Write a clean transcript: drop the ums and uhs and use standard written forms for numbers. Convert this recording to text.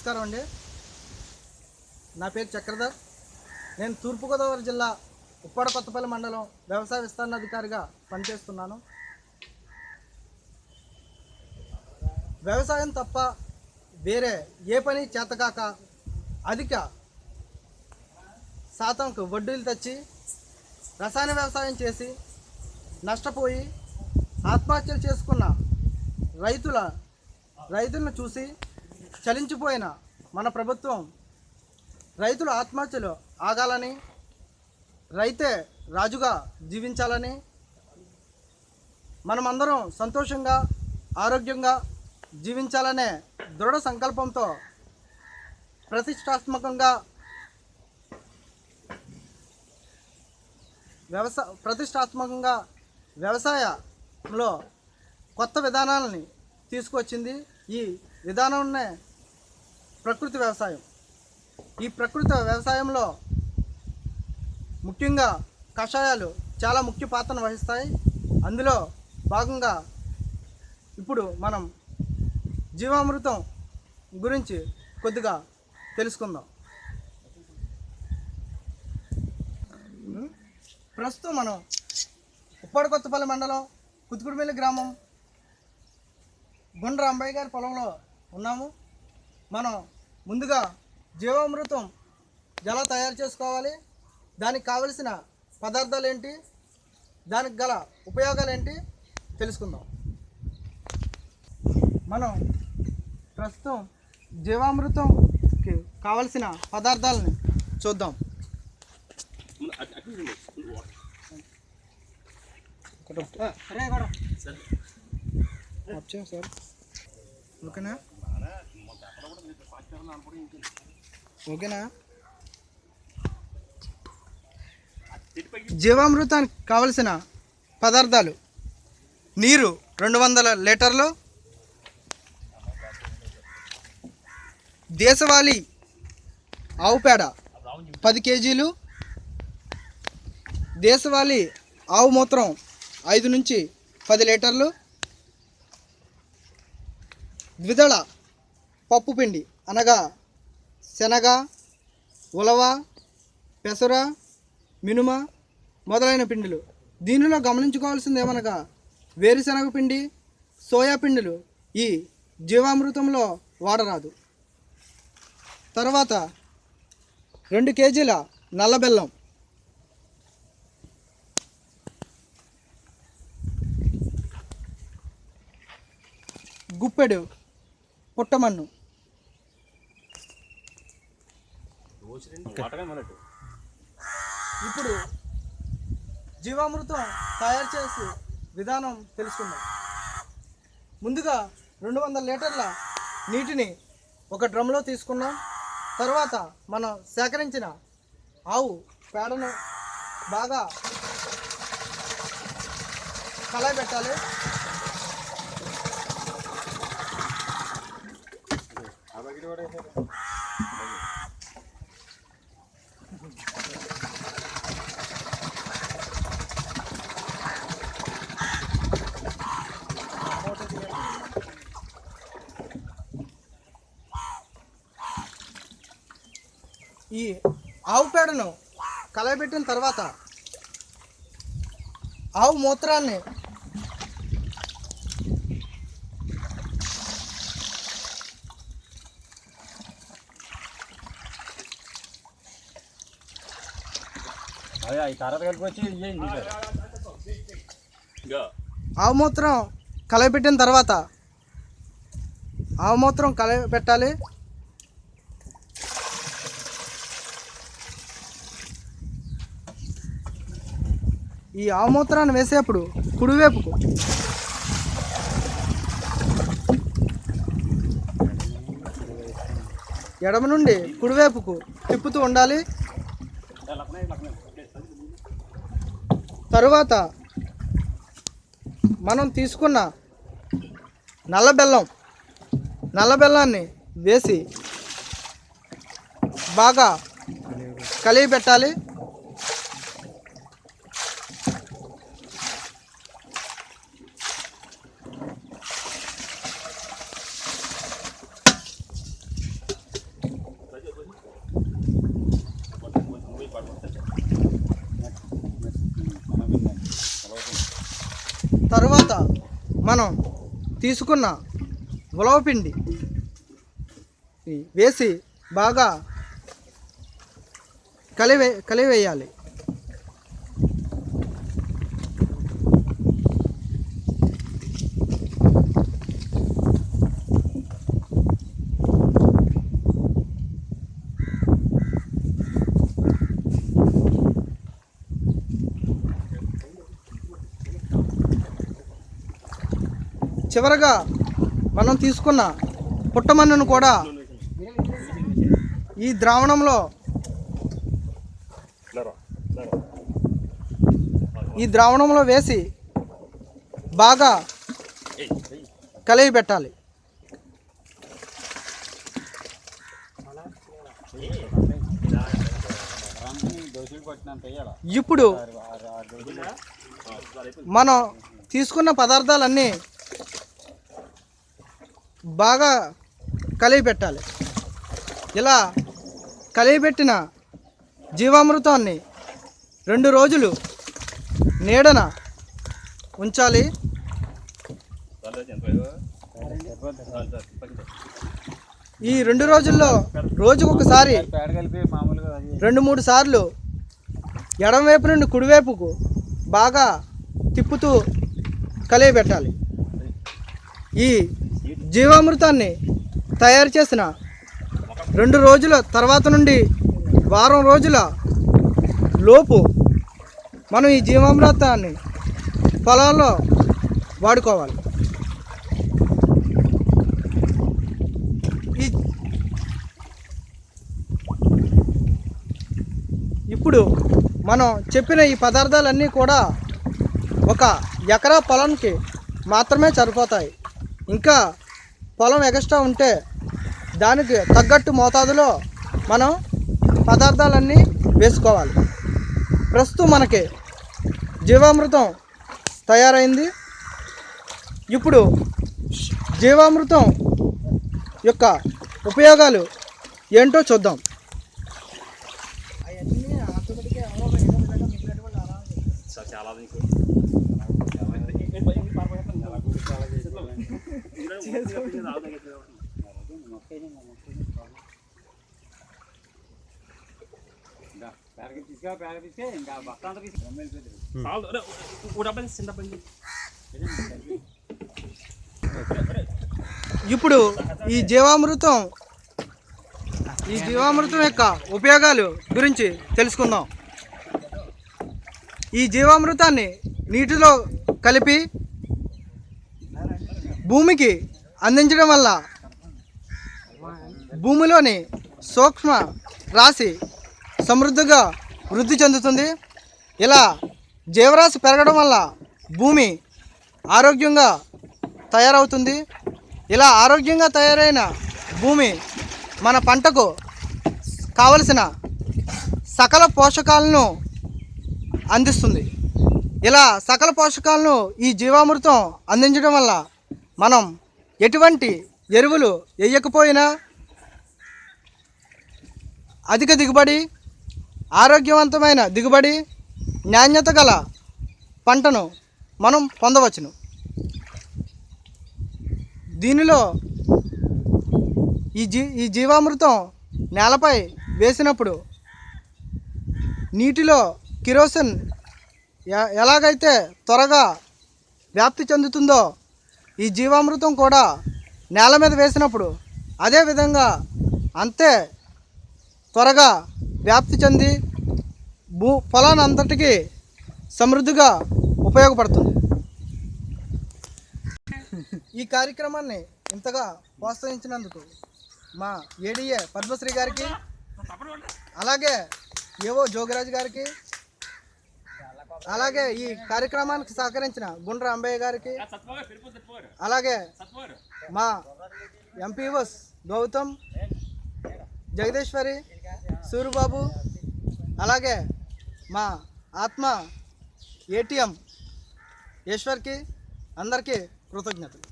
నమస్కారం అండి. నా పేరు చక్రధర్. నేను తూర్పుగోదావరి జిల్లా ఉప్పాడ కొత్తపల్లి మండలం వ్యవసాయ విస్తరణ అధికారిగా పనిచేస్తున్నాను. వ్యవసాయం తప్ప వేరే ఏ పని చేతకాక అధిక శాతంకు వడ్డీలు తెచ్చి రసాయన వ్యవసాయం చేసి నష్టపోయి ఆత్మహత్యలు చేసుకున్న రైతులను చూసి చలించిపోయిన మన ప్రభుత్వం రైతుల ఆత్మహత్యలు ఆగాలని, రైతే రాజుగా జీవించాలని, మనమందరం సంతోషంగా ఆరోగ్యంగా జీవించాలనే దృఢ సంకల్పంతో ప్రతిష్టాత్మకంగా వ్యవసాయంలో కొత్త విధానాలని తీసుకొచ్చింది. ఈ విధానంనే ప్రకృతి వ్యవసాయం. ఈ ప్రకృతి వ్యవసాయంలో ముఖ్యంగా కషాయాలు చాలా ముఖ్య పాత్రను వహిస్తాయి. అందులో భాగంగా ఇప్పుడు మనం జీవామృతం గురించి కొద్దిగా తెలుసుకుందాం. ప్రస్తుతం మనం ఉప్పాడ కొత్తపల్లి మండలం కుతుకుడుమిల్లి గ్రామం గుండ్ర అంబయ్య గారి పొలంలో ఉన్నాము. మనం ముందుగా జీవామృతం ఎలా తయారు చేసుకోవాలి, దానికి కావలసిన పదార్థాలు ఏంటి, దానికి గల ఉపయోగాలు ఏంటి తెలుసుకుందాం. మనం ప్రస్తుతం జీవామృతంకి కావలసిన పదార్థాలని చూద్దాం. సార్ ఓకేనా? జీవామృతానికి కావలసిన పదార్థాలు: నీరు 200 లీటర్లు, దేశవాళీ ఆవు పేడ 10 కేజీలు, దేశవాళీ ఆవు మూత్రం 5 నుంచి 10 లీటర్లు, ద్విదళ పప్పు పిండి అనగా శనగ, ఉలవ, పెసర, మినుమ మొదలైన పిండిలు. దీనిలో గమనించుకోవాల్సింది ఏమనగా వేరుశనగ పిండి, సోయా పిండిలు ఈ జీవామృతంలో వాడరాదు. తర్వాత 2 కేజీల నల్ల బెల్లం, గుప్పెడు పుట్టమన్ను, ఇప్పుడు జీవామృతం తయారు చేసే విధానం తెలుసుకుందాం. ముందుగా 200 లీటర్ల నీటిని ఒక డ్రమ్లో తీసుకున్నాం. తర్వాత మనం సేకరించిన ఆవు పేడను బాగా కలయబెట్టాలి. ఈ ఆవు పేడను కలయబెట్టిన తర్వాత ఆవు మూత్రాన్ని ఆవు మూత్రం కలయబెట్టాలి. ఈ ఆవు మూత్రాన్ని వేసేప్పుడు కుడివైపుకు ఎడమ నుండి కుడివైపుకు తిప్పుతూ ఉండాలి. తరువాత మనం తీసుకున్న నల్ల బెల్లాన్ని వేసి బాగా కలియబెట్టాలి. మనం తీసుకున్న ఉలవపిండి వేసి బాగా కలివేయాలి. చివరగా మనం తీసుకున్న పుట్టమన్నును కూడా ఈ ద్రావణంలో వేసి బాగా కలిగి పెట్టాలి. ఇప్పుడు మనం తీసుకున్న పదార్థాలన్నీ బాగా కలిగి పెట్టాలి. ఇలా కలిగిపెట్టిన జీవామృతాన్ని 2 రోజులు నీడన ఉంచాలి. ఈ 2 రోజుల్లో రోజుకొకసారి 2-3 సార్లు ఎడమవైపు నుండి కుడివైపుకు బాగా తిప్పుతూ కలిగి పెట్టాలి. ఈ జీవామృతాన్ని తయారు చేసిన 2 రోజుల తర్వాత నుండి వారం రోజుల లోపు మనం ఈ జీవామృతాన్ని పొలాల్లో వాడుకోవాలి. ఇప్పుడు మనం చెప్పిన ఈ పదార్థాలన్నీ కూడా 1 ఎకరా పొలానికి మాత్రమే సరిపోతాయి. ఇంకా పొలం ఎక్స్ట్రా ఉంటే దానికి తగ్గట్టు మోతాదులో మనం పదార్థాలన్నీ వేసుకోవాలి. ప్రస్తుతం మనకి జీవామృతం తయారైంది. ఇప్పుడు జీవామృతం యొక్క ఉపయోగాలు ఏంటో చూద్దాం. ఇప్పుడు ఈ జీవామృతం యొక్క ఉపయోగాలు గురించి తెలుసుకుందాం. ఈ జీవామృతాన్ని నీటిలో కలిపి భూమికి అందించడం వల్ల భూమిలోని సూక్ష్మ రాశి సమృద్ధిగా వృద్ధి చెందుతుంది. ఇలా జీవరాశి పెరగడం వల్ల భూమి ఆరోగ్యంగా తయారవుతుంది. ఇలా ఆరోగ్యంగా తయారైన భూమి మన పంటకు కావలసిన సకల పోషకాలను అందిస్తుంది. ఇలా సకల పోషకాలను ఈ జీవామృతం అందించడం వల్ల మనం ఎటువంటి ఎరువులు వేయకపోయినా అధిక దిగుబడి, ఆరోగ్యవంతమైన దిగుబడి, నాణ్యత గల పంటను మనం పొందవచ్చును. దీనిలో ఈ జీవామృతం నేలపై వేసినప్పుడు నీటిలో కిరోసిన్ ఎలాగైతే త్వరగా వ్యాప్తి చెందుతుందో ఈ జీవామృతం కూడా నేల మీద వేసినప్పుడు అదే విధంగా అంతే త్వరగా వ్యాప్తి చెంది పొలాన్ని అంతటికీ సమృద్ధిగా ఉపయోగపడుతుంది. ఈ కార్యక్రమాన్ని ఇంతగా ప్రోత్సహించినందుకు మా ఏడీఏ పద్మశ్రీ గారికి, అలాగే ఏవో జోగిరాజు గారికి, అలాగే ఈ కార్యక్రమానికి సహకరించిన గుండ్ర అంబయ్య గారికి, అలాగే మా ఎంపీఓస్ గౌతమ్, జగదీశ్వరి, సూరిబాబు, అలాగే మా ఆత్మ ఏటీఎం ఈశ్వర్కి అందరికీ కృతజ్ఞతలు.